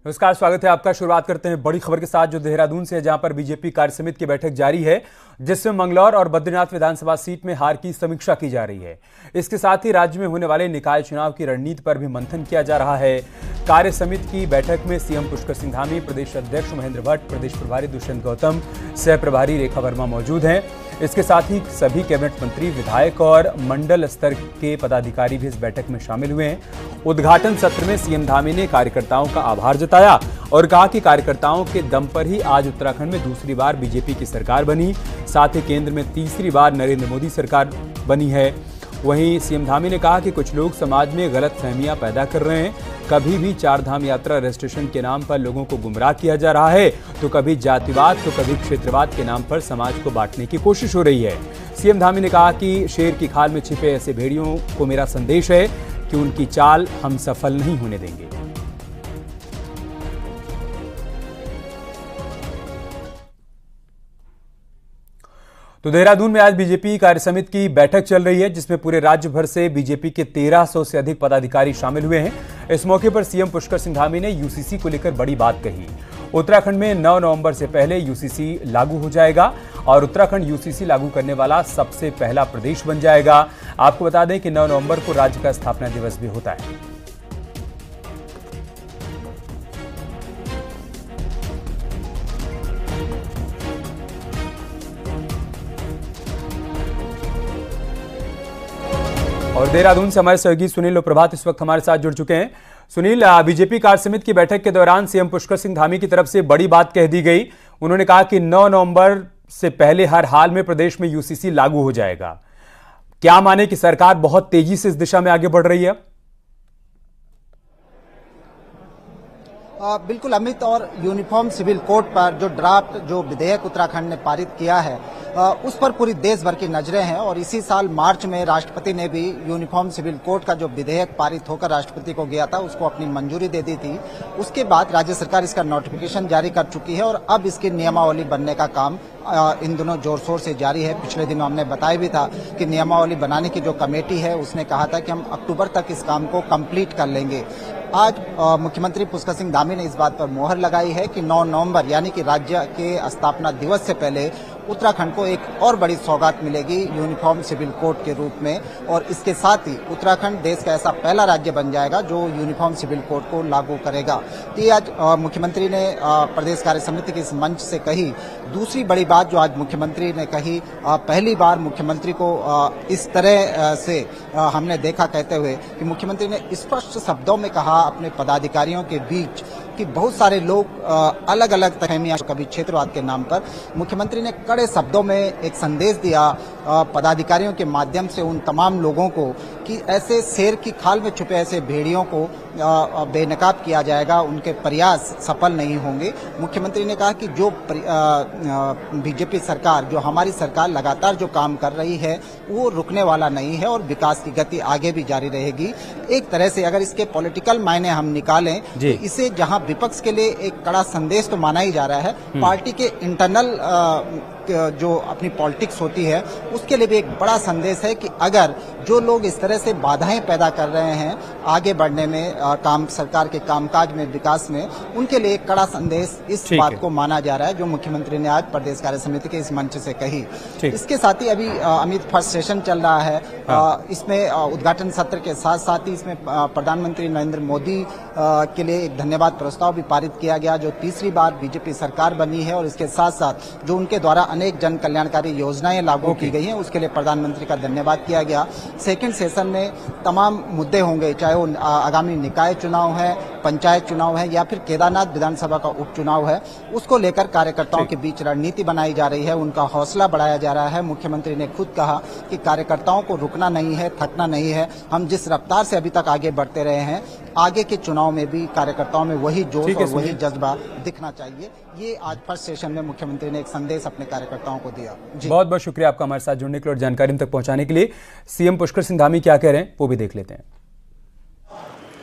नमस्कार, स्वागत है आपका। शुरुआत करते हैं बड़ी खबर के साथ जो देहरादून से है, जहां पर बीजेपी कार्य समिति की बैठक जारी है, जिसमें मंगलौर और बद्रीनाथ विधानसभा सीट में हार की समीक्षा की जा रही है। इसके साथ ही राज्य में होने वाले निकाय चुनाव की रणनीति पर भी मंथन किया जा रहा है। कार्य समिति की बैठक में सीएम पुष्कर सिंह धामी, प्रदेश अध्यक्ष महेंद्र भट्ट, प्रदेश प्रभारी दुष्यंत गौतम, सह प्रभारी रेखा वर्मा मौजूद हैं। इसके साथ ही सभी कैबिनेट मंत्री, विधायक और मंडल स्तर के पदाधिकारी भी इस बैठक में शामिल हुए हैं। उद्घाटन सत्र में सीएम धामी ने कार्यकर्ताओं का आभार जताया और कहा कि कार्यकर्ताओं के दम पर ही आज उत्तराखंड में दूसरी बार बीजेपी की सरकार बनी, साथ ही केंद्र में तीसरी बार नरेंद्र मोदी सरकार बनी है। वहीं सीएम धामी ने कहा कि कुछ लोग समाज में गलतफहमियां पैदा कर रहे हैं। कभी भी चारधाम यात्रा रजिस्ट्रेशन के नाम पर लोगों को गुमराह किया जा रहा है, तो कभी जातिवाद तो कभी क्षेत्रवाद के नाम पर समाज को बांटने की कोशिश हो रही है। सीएम धामी ने कहा कि शेर की खाल में छिपे ऐसे भेड़ियों को मेरा संदेश है कि उनकी चाल हम सफल नहीं होने देंगे। तो देहरादून में आज बीजेपी कार्य समिति की बैठक चल रही है, जिसमें पूरे राज्य भर से बीजेपी के 1300 से अधिक पदाधिकारी शामिल हुए हैं। इस मौके पर सीएम पुष्कर सिंह धामी ने यूसीसी को लेकर बड़ी बात कही। उत्तराखंड में 9 नवंबर से पहले यूसीसी लागू हो जाएगा और उत्तराखंड यूसीसी लागू करने वाला सबसे पहला प्रदेश बन जाएगा। आपको बता दें कि 9 नवंबर को राज्य का स्थापना दिवस भी होता है। और देहरादून से हमारे सहयोगी सुनील और प्रभात इस वक्त हमारे साथ जुड़ चुके हैं। सुनील, बीजेपी कार्य समिति की बैठक के दौरान सीएम पुष्कर सिंह धामी की तरफ से बड़ी बात कह दी गई। उन्होंने कहा कि 9 नवंबर से पहले हर हाल में प्रदेश में यूसीसी लागू हो जाएगा। क्या माने कि सरकार बहुत तेजी से इस दिशा में आगे बढ़ रही है? बिल्कुल अमित, और यूनिफॉर्म सिविल कोड पर जो ड्राफ्ट जो विधेयक उत्तराखंड ने पारित किया है, उस पर पूरी देश भर की नजरें हैं। और इसी साल मार्च में राष्ट्रपति ने भी यूनिफॉर्म सिविल कोड का जो विधेयक पारित होकर राष्ट्रपति को गया था, उसको अपनी मंजूरी दे दी थी। उसके बाद राज्य सरकार इसका नोटिफिकेशन जारी कर चुकी है और अब इसकी नियमावली बनने का काम इन दिनों जोर शोर से जारी है। पिछले दिनों हमने बताया भी था कि नियमावली बनाने की जो कमेटी है, उसने कहा था कि हम अक्टूबर तक इस काम को कंप्लीट कर लेंगे। आज मुख्यमंत्री पुष्कर सिंह धामी ने इस बात पर मोहर लगाई है कि 9 नवंबर यानी कि राज्य के स्थापना दिवस से पहले उत्तराखंड को एक और बड़ी सौगात मिलेगी यूनिफॉर्म सिविल कोड के रूप में। और इसके साथ ही उत्तराखंड देश का ऐसा पहला राज्य बन जाएगा जो यूनिफॉर्म सिविल कोड को लागू करेगा। तो ये आज मुख्यमंत्री ने प्रदेश कार्य समिति के इस मंच से कही। दूसरी बड़ी बात जो आज मुख्यमंत्री ने कही, पहली बार मुख्यमंत्री को इस तरह से हमने देखा कहते हुए कि मुख्यमंत्री ने स्पष्ट शब्दों में कहा अपने पदाधिकारियों के बीच कि बहुत सारे लोग अलग अलग फहमियां, कभी क्षेत्रवाद के नाम पर। मुख्यमंत्री ने कड़े शब्दों में एक संदेश दिया पदाधिकारियों के माध्यम से उन तमाम लोगों को कि ऐसे शेर की खाल में छुपे ऐसे भेड़ियों को बेनकाब किया जाएगा, उनके प्रयास सफल नहीं होंगे। मुख्यमंत्री ने कहा कि जो बीजेपी सरकार, जो हमारी सरकार लगातार जो काम कर रही है, वो रुकने वाला नहीं है और विकास की गति आगे भी जारी रहेगी। एक तरह से अगर इसके पॉलिटिकल मायने हम निकालें तो इसे जहां विपक्ष के लिए एक कड़ा संदेश तो माना ही जा रहा है, पार्टी के इंटरनल जो अपनी पॉलिटिक्स होती है उसके लिए भी एक बड़ा संदेश है कि अगर जो लोग इस तरह से बाधाएं पैदा कर रहे हैं आगे बढ़ने में, काम सरकार के कामकाज में, विकास में, उनके लिए एक कड़ा संदेश इस बात को माना जा रहा है जो मुख्यमंत्री ने आज प्रदेश कार्य समिति के इस मंच से कही। इसके साथ ही अभी अमित फर्स्ट सेशन चल रहा है। इसमें उद्घाटन सत्र के साथ साथ ही इसमें प्रधानमंत्री नरेंद्र मोदी के लिए एक धन्यवाद प्रस्ताव भी पारित किया गया, जो तीसरी बार बीजेपी सरकार बनी है। और इसके साथ साथ जो उनके द्वारा अनेक जन कल्याणकारी योजनाएं लागू की गई हैं, उसके लिए प्रधानमंत्री का धन्यवाद किया गया। सेकंड सेशन में तमाम मुद्दे होंगे, चाहे वो आगामी निकाय चुनाव है, पंचायत चुनाव है या फिर केदारनाथ विधानसभा का उपचुनाव है, उसको लेकर कार्यकर्ताओं के बीच रणनीति बनाई जा रही है, उनका हौसला बढ़ाया जा रहा है। मुख्यमंत्री ने खुद कहा कि कार्यकर्ताओं को रुकना नहीं है, थकना नहीं है। हम जिस रफ्तार से अभी तक आगे बढ़ते रहे हैं, आगे के चुनाव में भी कार्यकर्ताओं में वही जोश और वही जज्बा दिखना चाहिए। ये आज फर्स्ट सेशन में मुख्यमंत्री ने एक संदेश अपने कार्यकर्ताओं को दिया। बहुत बहुत शुक्रिया आपका हमारे साथ जुड़ने के लिए और जानकारी तक पहुंचाने के लिए। सीएम पुष्कर सिंह धामी क्या कह रहे हैं वो भी देख लेते हैं।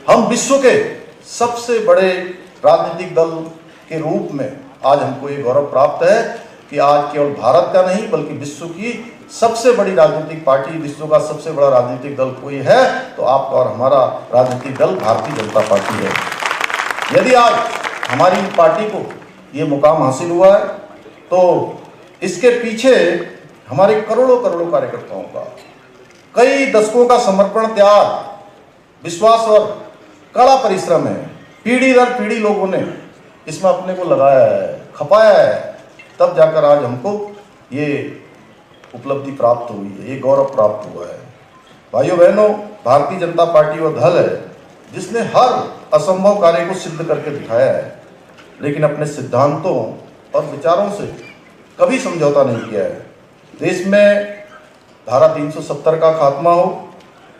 हम विश्व के सबसे बड़े राजनीतिक दल के रूप में आज हमको ये गौरव प्राप्त है कि आज केवल भारत का नहीं बल्कि विश्व की सबसे बड़ी राजनीतिक पार्टी, विश्व का सबसे बड़ा राजनीतिक दल कोई है तो आपका और हमारा राजनीतिक दल भारतीय जनता पार्टी है। यदि आज हमारी पार्टी को ये मुकाम हासिल हुआ है। तो इसके पीछे हमारे करोड़ों करोड़ों कार्यकर्ताओं का कई दशकों का समर्पण, त्याग, विश्वास और कड़ा परिश्रम है। पीढ़ी दर पीढ़ी लोगों ने इसमें अपने को लगाया है, खपाया है, तब जाकर आज हमको ये उपलब्धि प्राप्त हुई है, ये गौरव प्राप्त हुआ है। भाइयों बहनों, भारतीय जनता पार्टी वो दल है जिसने हर असंभव कार्य को सिद्ध करके दिखाया है, लेकिन अपने सिद्धांतों और विचारों से कभी समझौता नहीं किया है। देश में धारा 370 का खात्मा हो,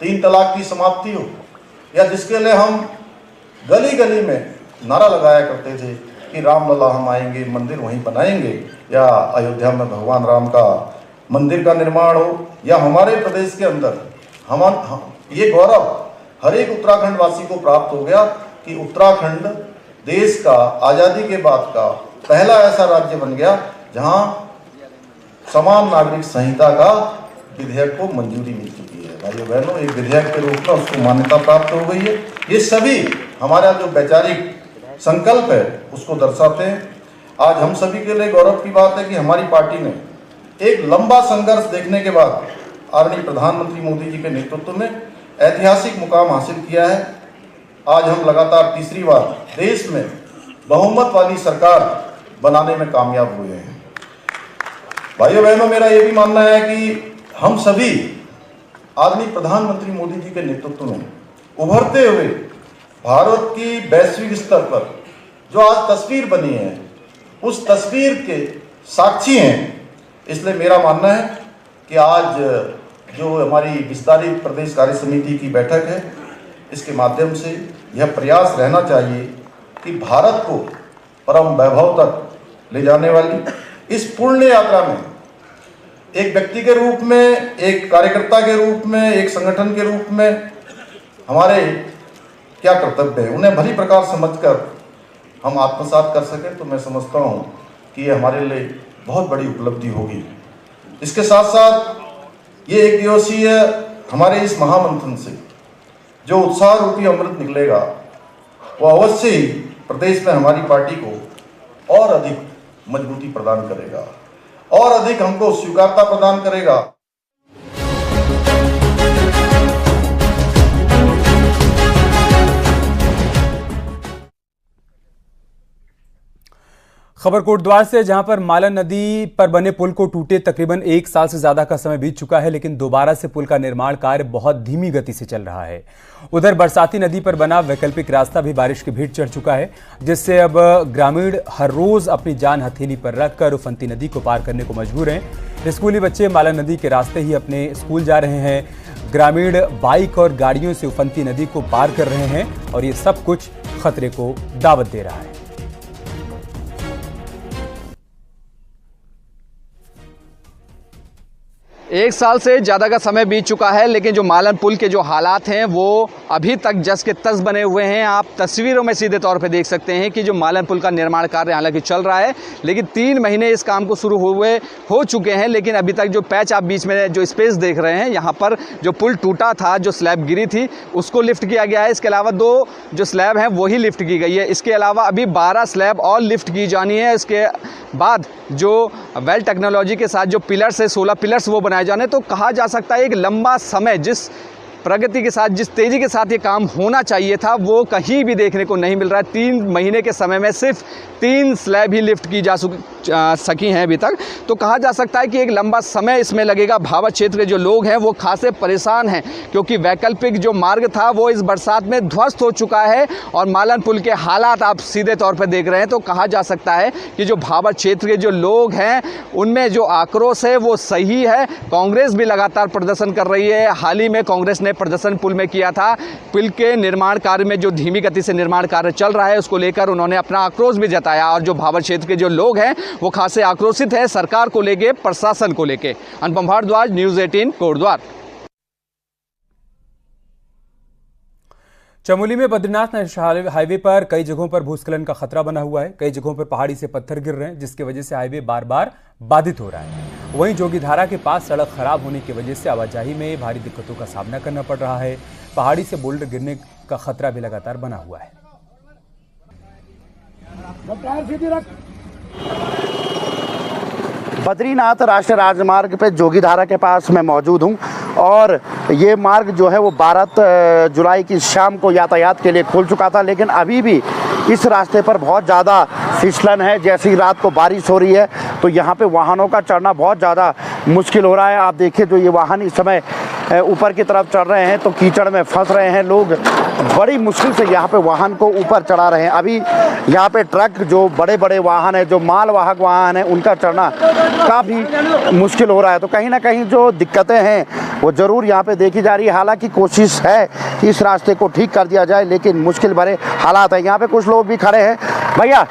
3 तलाक की समाप्ति हो, या जिसके लिए हम गली गली में नारा लगाया करते थे कि रामलला हम आएंगे, मंदिर वहीं बनाएंगे, या अयोध्या में भगवान राम का मंदिर का निर्माण हो, या हमारे प्रदेश के अंदर ये गौरव हर एक उत्तराखंड वासी को प्राप्त हो गया कि उत्तराखंड देश का आज़ादी के बाद का पहला ऐसा राज्य बन गया जहां समान नागरिक संहिता का विधेयक को मंजूरी मिल चुकी है। भाइयों बहनों, एक विधेयक के रूप में उसको मान्यता प्राप्त हो गई है। ये सभी हमारा जो वैचारिक संकल्प है उसको दर्शाते हैं। आज हम सभी के लिए गौरव की बात है कि हमारी पार्टी ने एक लंबा संघर्ष देखने के बाद आदरणीय प्रधानमंत्री मोदी जी के नेतृत्व में ऐतिहासिक मुकाम हासिल किया है। आज हम लगातार तीसरी बार देश में बहुमत वाली सरकार बनाने में कामयाब हुए हैं। भाइयों बहनों, मेरा ये भी मानना है कि हम सभी आदरणीय प्रधानमंत्री मोदी जी के नेतृत्व में उभरते हुए भारत की वैश्विक स्तर पर जो आज तस्वीर बनी है, उस तस्वीर के साक्षी हैं। इसलिए मेरा मानना है कि आज जो हमारी विस्तारित प्रदेश कार्य समिति की बैठक है, इसके माध्यम से यह प्रयास रहना चाहिए कि भारत को परम वैभव तक ले जाने वाली इस पुण्य यात्रा में एक व्यक्ति के रूप में, एक कार्यकर्ता के रूप में, एक संगठन के रूप में हमारे क्या कर्तव्य है, उन्हें भली प्रकार समझकर हम आत्मसात कर सकें, तो मैं समझता हूँ कि ये हमारे लिए बहुत बड़ी उपलब्धि होगी। इसके साथ साथ ये एक दिवसीय हमारे इस महामंथन से जो उत्साह रूपी अमृत निकलेगा, वो अवश्य ही प्रदेश में हमारी पार्टी को और अधिक मजबूती प्रदान करेगा और अधिक हमको स्वीकारता प्रदान करेगा। खबर कोटद्वार से, जहां पर मालन नदी पर बने पुल को टूटे तकरीबन 1 साल से ज्यादा का समय बीत चुका है, लेकिन दोबारा से पुल का निर्माण कार्य बहुत धीमी गति से चल रहा है। उधर बरसाती नदी पर बना वैकल्पिक रास्ता भी बारिश की भीड़ चढ़ चुका है, जिससे अब ग्रामीण हर रोज अपनी जान हथेली पर रखकर उफनती नदी को पार करने को मजबूर हैं। स्कूली बच्चे मालन नदी के रास्ते ही अपने स्कूल जा रहे हैं। ग्रामीण बाइक और गाड़ियों से उफनती नदी को पार कर रहे हैं और ये सब कुछ खतरे को दावत दे रहा है। एक साल से ज़्यादा का समय बीत चुका है, लेकिन जो मालन पुल के जो हालात हैं वो अभी तक जस के तस बने हुए हैं। आप तस्वीरों में सीधे तौर पे देख सकते हैं कि जो मालन पुल का निर्माण कार्य हालांकि चल रहा है, लेकिन 3 महीने इस काम को शुरू हो चुके हैं, लेकिन अभी तक जो पैच आप बीच में जो स्पेस देख रहे हैं, यहाँ पर जो पुल टूटा था, जो स्लैब गिरी थी, उसको लिफ्ट किया गया है। इसके अलावा 2 जो स्लैब हैं वही लिफ्ट की गई है। इसके अलावा अभी 12 स्लैब और लिफ्ट की जानी है। इसके बाद जो वेल टेक्नोलॉजी के साथ जो पिलर्स है, 16 पिलर्स वो बनाए जाने। तो कहा जा सकता है एक लंबा समय, जिस प्रगति के साथ, जिस तेज़ी के साथ ये काम होना चाहिए था, वो कहीं भी देखने को नहीं मिल रहा है। 3 महीने के समय में सिर्फ 3 स्लैब ही लिफ्ट की जा सकी हैं अभी तक। तो कहा जा सकता है कि एक लंबा समय इसमें लगेगा। भावर क्षेत्र के जो लोग हैं वो खासे परेशान हैं, क्योंकि वैकल्पिक जो मार्ग था वो इस बरसात में ध्वस्त हो चुका है और मालन पुल के हालात आप सीधे तौर पर देख रहे हैं। तो कहा जा सकता है कि जो भावर क्षेत्र के जो लोग हैं उनमें जो आक्रोश है वो सही है। कांग्रेस भी लगातार प्रदर्शन कर रही है। हाल ही में कांग्रेस ने प्रदर्शन पुल में किया था। पुल के निर्माण कार्य में जो धीमी गति से निर्माण कार्य चल रहा है उसको लेकर उन्होंने अपना आक्रोश भी जताया, और जो भावर क्षेत्र के जो लोग हैं वो खासे आक्रोशित है सरकार को लेके, प्रशासन को लेके। अनुपम भारद्वाज, न्यूज़ 18, कोटद्वार। चमोली में बद्रीनाथ नेशनल हाईवे पर कई जगहों पर भूस्खलन का खतरा बना हुआ है। कई जगहों पर पहाड़ी से पत्थर गिर रहे हैं, जिसकी वजह से हाईवे बार बार बाधित हो रहा है। वहीं जोगीधारा के पास सड़क खराब होने की वजह से आवाजाही में भारी दिक्कतों का सामना करना पड़ रहा है। पहाड़ी से बोल्डर गिरने का खतरा भी लगातार बना हुआ है। बद्रीनाथ राष्ट्रीय राजमार्ग पे जोगीधारा के पास मैं मौजूद हूँ और ये मार्ग जो है वो 12 जुलाई की शाम को यातायात के लिए खुल चुका था, लेकिन अभी भी इस रास्ते पर बहुत ज़्यादा फिसलन है। जैसी रात को बारिश हो रही है तो यहाँ पे वाहनों का चढ़ना बहुत ज़्यादा मुश्किल हो रहा है। आप देखिए जो ये वाहन इस समय ऊपर की तरफ चढ़ रहे हैं तो कीचड़ में फंस रहे हैं लोग, बड़ी मुश्किल से यहाँ पे वाहन को ऊपर चढ़ा रहे हैं। अभी यहाँ पे ट्रक जो बड़े बड़े वाहन है, जो मालवाहक वाहन है, उनका चढ़ना काफ़ी मुश्किल हो रहा है। तो कहीं ना कहीं जो दिक्कतें हैं वो ज़रूर यहाँ पे देखी जा रही है। हालांकि कोशिश है कि इस रास्ते को ठीक कर दिया जाए, लेकिन मुश्किल भरे हालात है। यहाँ पे कुछ लोग भी खड़े हैं। भैया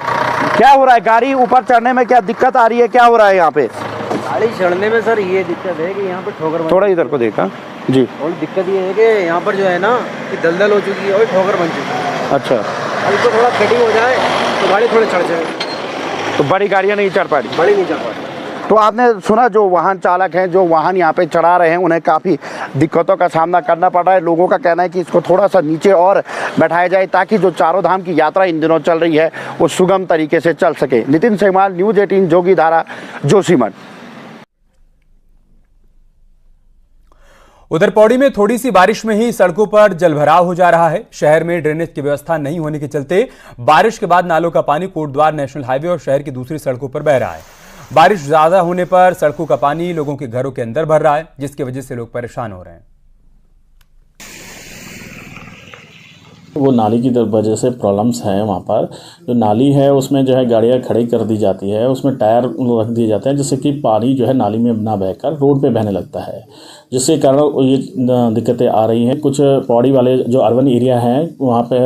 क्या हो रहा है, गाड़ी ऊपर चढ़ने में क्या दिक्कत आ रही है, क्या हो रहा है यहाँ पे? गाड़ी चढ़ने में सर ये दिक्कत है कि यहाँ पर ठोकर, थोड़ा इधर को देखा जी, और दिक्कत ये है कि यहाँ पर जो है ना कि दलदल हो चुकी है और ठोकर बन चुकी है। अच्छा, अब इसको थोड़ा कटिंग हो जाए तो गाड़ी थोड़ी चढ़ जाए, तो बड़ी गाड़ियाँ नहीं चढ़ पा रही? बड़ी नहीं चढ़ पा रही। तो आपने सुना जो वाहन चालक हैं, जो वाहन यहाँ पे चढ़ा रहे हैं, उन्हें काफ़ी दिक्कतों का सामना करना पड़ रहा है। लोगों का कहना है कि इसको थोड़ा सा नीचे और बैठाया जाए ताकि जो चारों धाम की यात्रा इन दिनों चल रही है वो सुगम तरीके से चल सके। नितिन सेमाल, न्यूज़ 18, जोगीधारा, जोशीमठ। उधर पौड़ी में थोड़ी सी बारिश में ही सड़कों पर जलभराव हो जा रहा है। शहर में ड्रेनेज की व्यवस्था नहीं होने के चलते बारिश के बाद नालों का पानी कोटद्वार नेशनल हाईवे और शहर की दूसरी सड़कों पर बह रहा है। बारिश ज्यादा होने पर सड़कों का पानी लोगों के घरों के अंदर भर रहा है, जिसकी वजह से लोग परेशान हो रहे हैं। वो नाली की वजह से प्रॉब्लम्स हैं। वहाँ पर जो नाली है उसमें जो है गाड़ियाँ खड़ी कर दी जाती है, उसमें टायर रख दिए जाते हैं जिससे कि पानी जो है नाली में ना बहकर रोड पे बहने लगता है, जिसके कारण ये दिक्कतें आ रही हैं। कुछ पौड़ी वाले जो अर्बन एरिया हैं वहाँ पे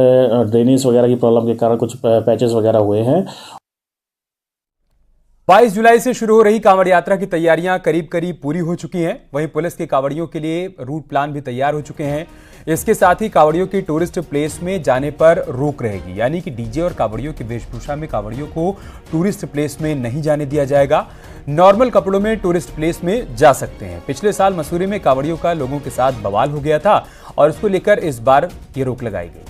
ड्रेनेज वगैरह की प्रॉब्लम के कारण कुछ पैचेस वगैरह हुए हैं। 22 जुलाई से शुरू हो रही कांवड़ यात्रा की तैयारियां करीब करीब पूरी हो चुकी हैं। वहीं पुलिस के कांवड़ियों के लिए रूट प्लान भी तैयार हो चुके हैं। इसके साथ ही कांवड़ियों की टूरिस्ट प्लेस में जाने पर रोक रहेगी, यानी कि डीजे और कांवड़ियों की वेशभूषा में कांवड़ियों को टूरिस्ट प्लेस में नहीं जाने दिया जाएगा। नॉर्मल कपड़ों में टूरिस्ट प्लेस में जा सकते हैं। पिछले साल मसूरी में कांवड़ियों का लोगों के साथ बवाल हो गया था और इसको लेकर इस बार ये रोक लगाई गई।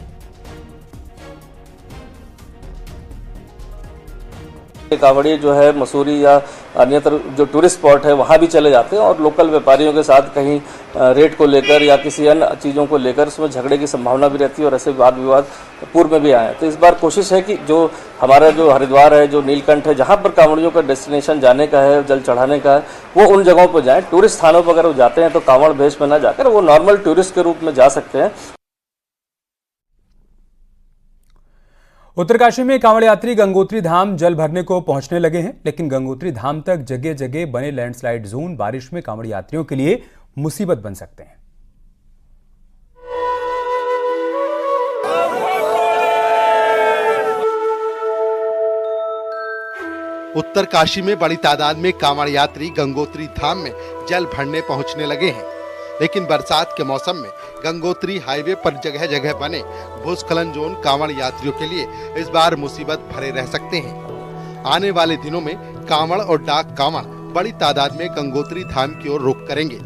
कांवड़ी जो है मसूरी या अन्यत्र जो टूरिस्ट स्पॉट है वहाँ भी चले जाते हैं और लोकल व्यापारियों के साथ कहीं रेट को लेकर या किसी अन्य चीज़ों को लेकर उसमें झगड़े की संभावना भी रहती है और ऐसे वाद विवाद पूर्व में भी आए। तो इस बार कोशिश है कि जो हमारा जो हरिद्वार है, जो नीलकंठ है, जहाँ पर कांवड़ियों का डेस्टिनेशन जाने का है, जल चढ़ाने का है, वो उन जगहों पर जाएँ। टूरिस्ट स्थानों पर अगर वो जाते हैं तो कांवड़ भेष में न जाकर वो नॉर्मल टूरिस्ट के रूप में जा सकते हैं। उत्तरकाशी में कांवड़ यात्री गंगोत्री धाम जल भरने को पहुंचने लगे हैं, लेकिन गंगोत्री धाम तक जगह जगह बने लैंडस्लाइड जोन बारिश में कांवड़ यात्रियों के लिए मुसीबत बन सकते हैं। उत्तरकाशी में बड़ी तादाद में कांवड़ यात्री गंगोत्री धाम में जल भरने पहुंचने लगे हैं, लेकिन बरसात के मौसम में गंगोत्री हाईवे पर जगह जगह बने भूस्खलन जोन कांवड़ यात्रियों के लिए इस बार मुसीबत भरे रह सकते हैं। आने वाले दिनों में कांवड़ और डाक कांवड़ बड़ी तादाद में गंगोत्री धाम की ओर रुख करेंगे।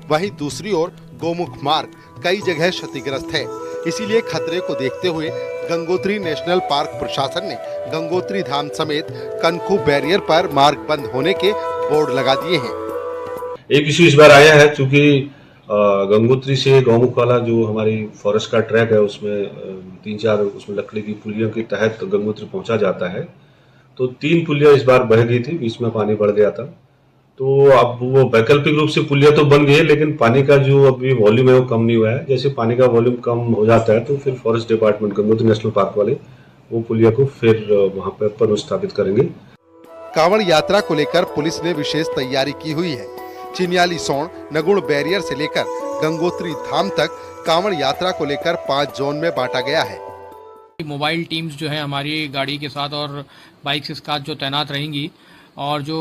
वहीं दूसरी ओर गोमुख मार्ग कई जगह क्षतिग्रस्त है, इसीलिए खतरे को देखते हुए गंगोत्री नेशनल पार्क प्रशासन ने गंगोत्री धाम समेत कनखू बैरियर पर मार्ग बंद होने के बोर्ड लगा दिए हैं। एक इशू इस बार आया है, चूंकि गंगोत्री से गौमुख वाला जो हमारी फॉरेस्ट का ट्रैक है उसमें 3-4 उसमें लकड़ी की पुलियों के तहत गंगोत्री पहुंचा जाता है। तो 3 पुलियां इस बार बह गई थी, बीच में पानी बढ़ गया था। तो अब वो वैकल्पिक रूप से पुलियां तो बन गई है, लेकिन पानी का जो अभी वॉल्यूम है वो कम नहीं हुआ है। जैसे पानी का वॉल्यूम कम हो जाता है तो फिर forest department Gangotri national park वाले वो पुलिया को फिर वहां पर पुनर्स्थापित करेंगे। कांवड़ यात्रा को लेकर पुलिस ने विशेष तैयारी की हुई है। चिन्याली सोन नगुण बैरियर से लेकर गंगोत्री धाम तक कांवड़ यात्रा को लेकर 5 जोन में बांटा गया है। मोबाइल टीम्स जो है हमारी गाड़ी के साथ और बाइक के साथ जो तैनात रहेंगी और जो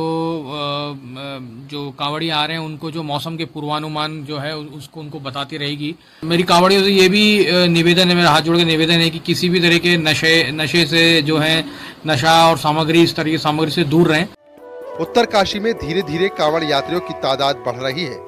कांवड़ी आ रहे हैं उनको जो मौसम के पूर्वानुमान जो है उसको उनको बताती रहेगी। मेरी कांवड़ियों से ये भी निवेदन है, मेरा हाथ जोड़ के निवेदन है कि किसी भी तरह के नशे से जो है नशा और सामग्री इस तरह की सामग्री से दूर रहें। उत्तरकाशी में धीरे धीरे कांवड़ यात्रियों की तादाद बढ़ रही है।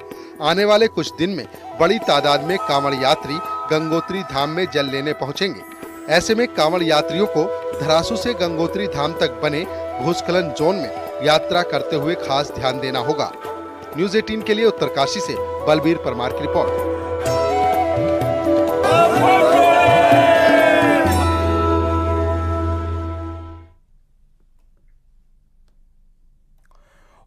आने वाले कुछ दिन में बड़ी तादाद में कांवड़ यात्री गंगोत्री धाम में जल लेने पहुंचेंगे। ऐसे में कांवड़ यात्रियों को धरासू से गंगोत्री धाम तक बने भूस्खलन जोन में यात्रा करते हुए खास ध्यान देना होगा। न्यूज़ 18 के लिए उत्तरकाशी से बलबीर परमार की रिपोर्ट।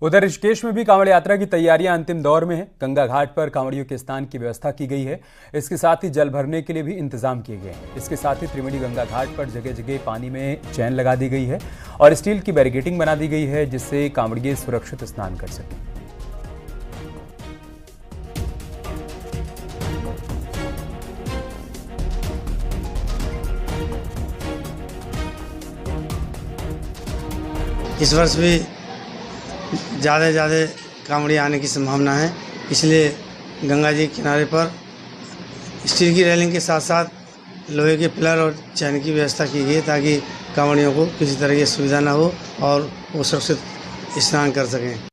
उधर ऋषिकेश में भी कांवड़ यात्रा की तैयारियां अंतिम दौर में है। गंगा घाट पर कांवड़ियों के स्नान की व्यवस्था की गई है। इसके साथ ही जल भरने के लिए भी इंतजाम किए गए हैं। इसके साथ ही त्रिवेणी गंगा घाट पर जगह जगह पानी में चैन लगा दी गई है और स्टील की बैरिकेडिंग बना दी गई है, जिससे कांवड़िये सुरक्षित स्नान कर सकें। इस वर्ष भी ज़्यादा से ज़्यादा कांवड़ी आने की संभावना है, इसलिए गंगा जी के किनारे पर स्टील की रेलिंग के साथ साथ लोहे के पिलर और चैन की व्यवस्था की गई है, ताकि कांवड़ियों को किसी तरह की सुविधा न हो और वो सुरक्षित स्नान कर सकें।